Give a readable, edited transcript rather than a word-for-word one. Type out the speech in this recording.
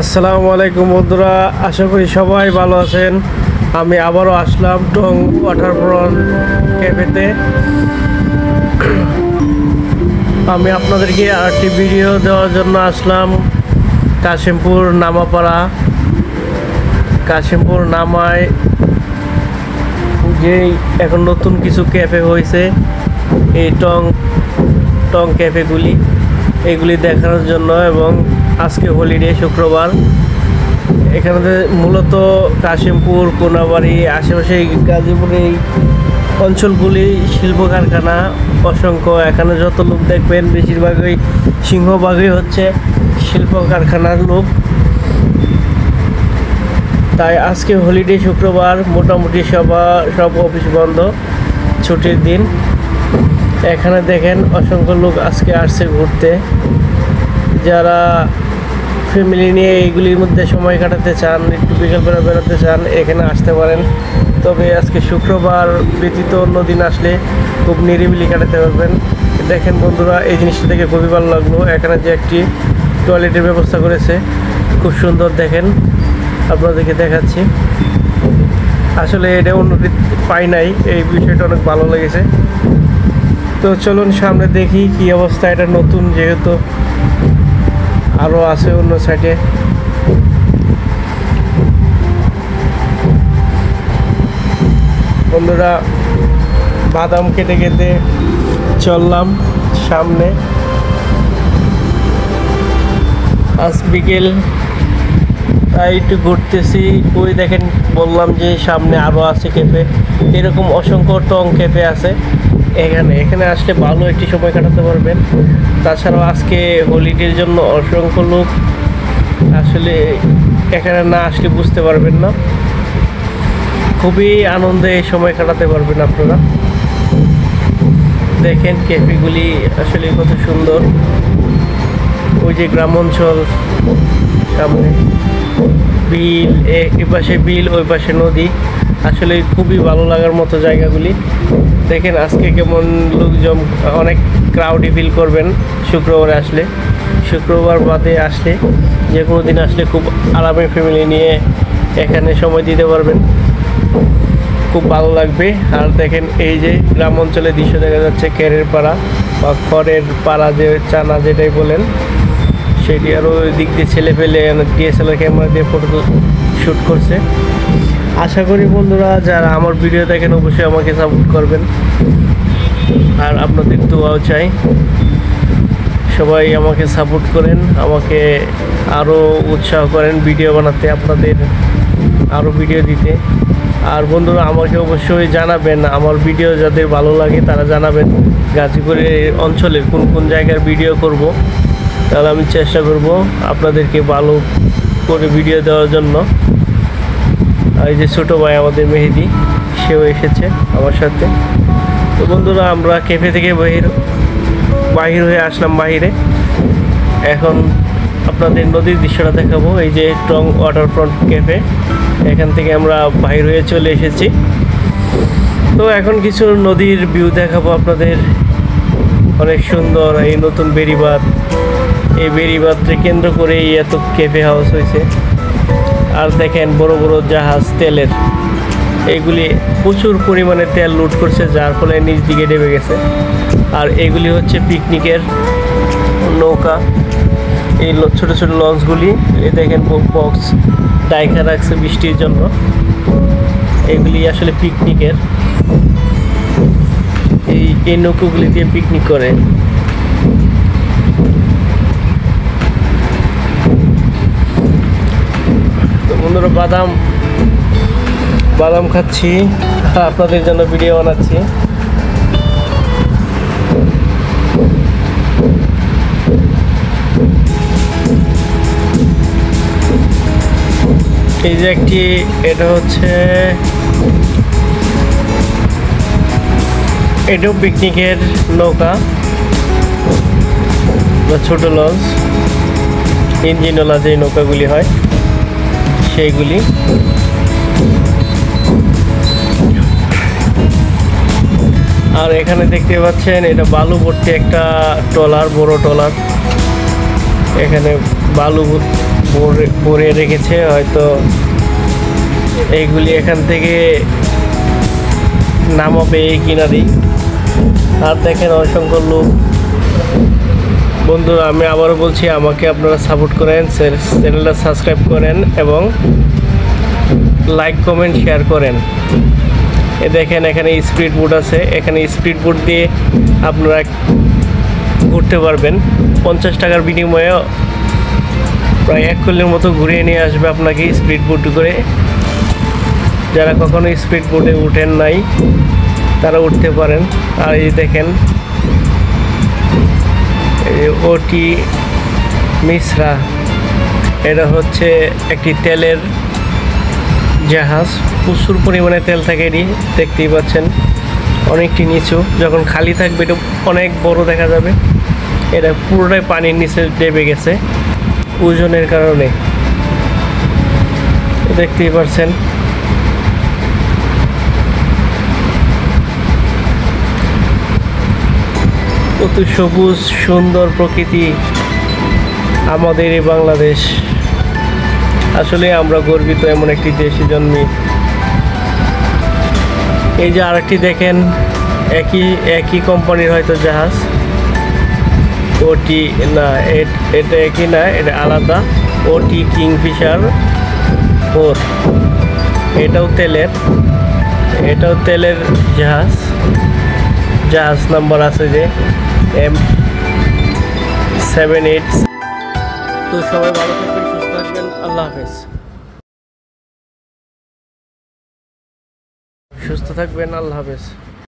আসসালামু আলাইকুম বন্ধুরা, আশা করি সবাই ভালো আছেন। আমি আবারও আসলাম টং ওয়াটারফ্রন্ট ক্যাফেতে। আমি আপনাদেরকে আরেকটি ভিডিও দেওয়ার জন্য আসলাম কাশিমপুর নামাপাড়া। কাশিমপুর নামায় যে এখন নতুন কিছু ক্যাফে হয়েছে, এই টং ক্যাফেগুলি এগুলি দেখানোর জন্য। এবং আজকে হলিডে, শুক্রবার। এখানে মূলত কাশিমপুর, কোনাবাড়ি, আশেপাশে গাজীপুর এই অঞ্চলগুলি শিল্প কারখানা অসংখ্য। এখানে যত লোক দেখবেন বেশিরভাগই সিংহভাগই হচ্ছে শিল্প কারখানার লোক। তাই আজকে হলিডে, শুক্রবার, মোটামুটি সব অফিস বন্ধ, ছুটির দিন। এখানে দেখেন অসংখ্য লোক আজকে আসছে ঘুরতে। যারা ফ্যামিলি নিয়ে এইগুলির মধ্যে সময় কাটাতে চান, একটু বিকেলবেলা বেরোতে চান, এখানে আসতে পারেন। তবে আজকে শুক্রবার ব্যতীত অন্য দিন আসলে খুব নিরিবিলি কাটাতে পারবেন। দেখেন বন্ধুরা, এই জিনিসটা দেখে খুবই ভালো লাগলো। এখানে যে একটি টয়লেটের ব্যবস্থা করেছে, খুব সুন্দর। দেখেন, আপনাদেরকে দেখাচ্ছি। আসলে এটা অন্য পাই নাই, এই বিষয়টা অনেক ভালো লেগেছে। তো চলুন সামনে দেখি কি অবস্থা। এটা নতুন, যেহেতু আরও আছে অন্য সাইডে। বন্ধুরা, বাদাম কেটে কেটে চললাম সামনে। আজ বিকেল, তাই একটু ঘুরতেছি। ওই দেখেন, বললাম যে সামনে আরও আছে ক্যাফে। এরকম অসংখ্য টং ক্যাফে আছে এখানে আসলে ভালো একটি সময় কাটাতে পারবেন। তাছাড়াও আজকে হলিডের জন্য অসংখ্য লোক, আসলে এখানে না আসলে বুঝতে পারবেন না। খুবই আনন্দে এই সময় কাটাতে পারবেন আপনারা। দেখেন ক্যাফেগুলি আসলে কত সুন্দর। ওই যে গ্রাম অঞ্চল, সামনে বিল, এপাশে বিল, ওই পাশে নদী। আসলে খুবই ভালো লাগার মতো জায়গাগুলি। দেখেন আজকে কেমন লোকজন, অনেক ক্রাউডি ফিল করবেন শুক্রবারে আসলে। শুক্রবার বাদে আসলে, যে কোনো দিন আসলে খুব আরামে ফ্যামিলি নিয়ে এখানে সময় দিতে পারবেন, খুব ভালো লাগবে। আর দেখেন এই যে গ্রাম অঞ্চলের দৃশ্য দেখা যাচ্ছে, কেরের পাড়া বা খড়ের পাড়া, যে চানা যেটাই বলেন, সেটি। আরও ওই দিক দিয়ে ছেলে পেলে ডিএসএলআর ক্যামেরা দিয়ে ফটো শ্যুট করছে। আশা করি বন্ধুরা, যারা আমার ভিডিও দেখেন অবশ্যই আমাকে সাপোর্ট করবেন। আর আপনাদের দোয়াও চাই, সবাই আমাকে সাপোর্ট করেন, আমাকে আরও উৎসাহ করেন ভিডিও বানাতে, আপনাদের আরও ভিডিও দিতে। আর বন্ধুরা, আমাকে অবশ্যই জানাবেন, আমার ভিডিও যাদের ভালো লাগে তারা জানাবেন গাজীপুরের অঞ্চলের কোন কোন জায়গার ভিডিও করব। তাহলে আমি চেষ্টা করব আপনাদেরকে ভালো করে ভিডিও দেওয়ার জন্য। এই যে ছোটো ভাই আমাদের মেহেদি, সেও এসেছে আমার সাথে। তো বন্ধুরা, আমরা ক্যাফে থেকে বাহির হয়ে আসলাম বাহিরে। এখন আপনাদের নদীর দৃশ্যটা দেখাবো। এই যে টং ওয়াটারফ্রন্ট ক্যাফে, এখান থেকে আমরা বাহির হয়ে চলে এসেছি। তো এখন কিছু নদীর ভিউ দেখাবো আপনাদের। অনেক সুন্দর এই নতুন বেড়িবাঁধ। এই বেড়িবাঁধকে কেন্দ্র করেই এত ক্যাফে হাউস হয়েছে। আর দেখেন বড় বড় জাহাজ তেলের, এইগুলি প্রচুর পরিমাণে তেল লুট করছে, যার ফলে নিচ দিকে ডেবে গেছে। আর এগুলি হচ্ছে পিকনিকের নৌকা, এই ছোট ছোট লঞ্চগুলি। এই দেখেন বক্স ডাইকা রাখছে বৃষ্টির জন্য। এগুলি আসলে পিকনিকের, এই নৌকাগুলি দিয়ে পিকনিক করে। বন্ধুরা, বাদাম খাচ্ছি, আপনাদের জন্য ভিডিও বানাচ্ছি। এই যে একটি, এটা হচ্ছে, এটাও পিকনিকের নৌকা বা ছোট লঞ্চ, ইঞ্জিনওয়ালা যে নৌকাগুলি হয় সেইগুলি। আর এখানে দেখতে পাচ্ছেন, এটা বালু ভর্তি একটা ট্রলার, বড় ট্রলার। এখানে বালু ভরে রেখেছে, হয়তো এইগুলি এখান থেকে নামাবে এই কিনারেই। আর দেখেন অসংখ্য লোক। বন্ধুরা, আমি আবারও বলছি, আমাকে আপনারা সাপোর্ট করেন, চ্যানেলটা সাবস্ক্রাইব করেন এবং লাইক কমেন্ট শেয়ার করেন। এ দেখেন এখানে স্পিড বোট আছে, এখানে স্পিড বোট দিয়ে আপনারা ঘুরতে পারবেন। 50 টাকার বিনিময়ে প্রায় 1 কিলোর মতো ঘুরিয়ে নিয়ে আসবে আপনাকে স্পিড বোট করে। যারা কখনো স্পিড বোটে উঠেন নাই তারা উঠতে পারেন। আর এই দেখেন ওটি মিশ্রা, এটা হচ্ছে একটি তেলের জাহাজ। প্রচুর পরিমাণে তেল থাকে এটি, দেখতেই পাচ্ছেন অনেকটি নিচু। যখন খালি থাকবে এটা অনেক বড় দেখা যাবে। এটা পুরোটাই পানির নিচে ডেবে গেছে ওজনের কারণে, দেখতেই পাচ্ছেন। কত সবুজ সুন্দর প্রকৃতি আমাদের এই বাংলাদেশ। আসলে আমরা গর্বিত এমন একটি দেশে জন্মে। এই যে আরেকটি দেখেন, একই কোম্পানির হয়তো জাহাজ। ওটি না, এটা একই না, এটা আলাদা। ওটি কিংফিশার 4, এটাও তেলের জাহাজ নাম্বার আছে যে M78। তো সবাই ভালো থাকবেন, সুস্থ থাকবেন, আল্লাহ হাফেজ। সুস্থ থাকবেন, আল্লাহ হাফেজ।